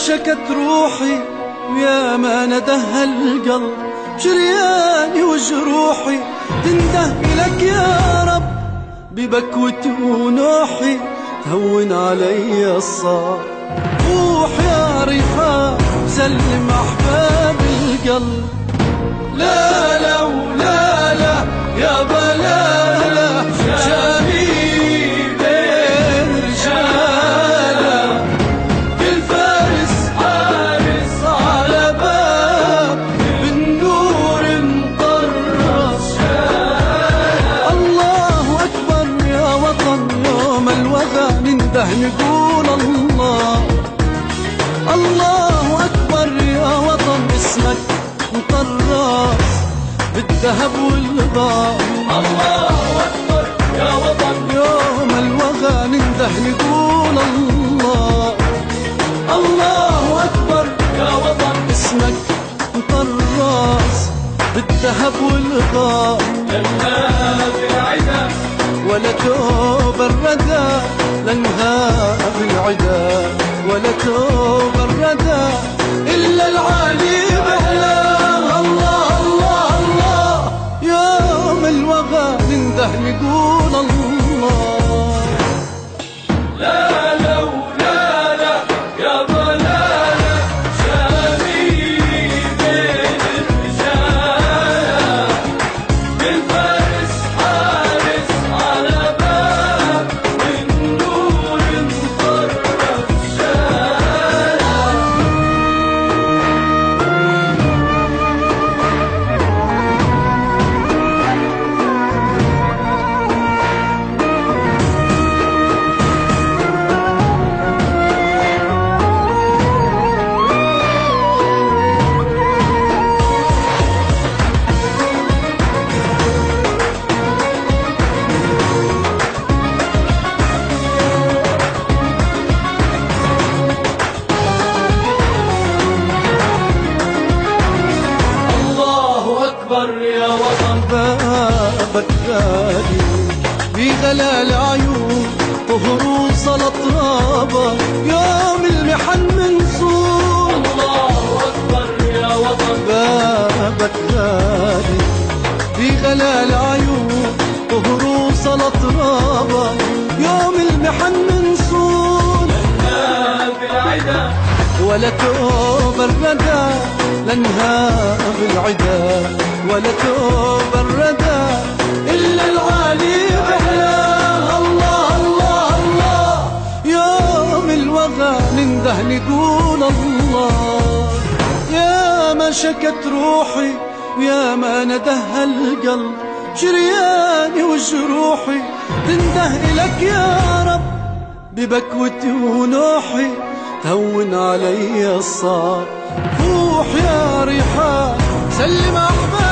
شكت روحي ويا ما ندهى القلب، شرياني وجروحي تنده إلك يا رب، ببكوتي ونوحي تهون علي الصعب. روح يا ريحان سلم أحباب القلب. لا لا ولا لا يا بلالا شامي نقول الله الله أكبر يا وطن، اسمك مطراس بالذهب والغبار. الله أكبر يا وطن، يوم الوغى ننده نقول الله الله أكبر يا وطن، اسمك مطراس بالذهب والغبار. لنها بالعدا ولا توب الردى، لنها بالعدا ولا توب الردى إلا العالي بأعلاه. الله الله الله يوم الوغى ننده نقول الله. لا لا ولا لا يا ضلالة شامي بين الرجال، بالفارس حارس على باب والنور مطرف الشارع. يا وطن بابك غالي بغلا العيون وهروس الأطرابة، يوم المحن منصور. الله أكبر يا وطن، بابك غالي بغلا العيون وهروس الأطرابة، يوم المحن منصور. لنها بالعدا ولا توب الردى، لنها بالعدا ولا توب الردى إلا العالي بأعلاه. الله الله الله يوم الوغى ننده نقول الله. يا ما شكت روحي ويا ما ندهى القلب، شرياني وجروحي تنده إلك يا رب، ببكوتي ونوحي تهون علي الصعب. روح يا ريحان سلم أحبابي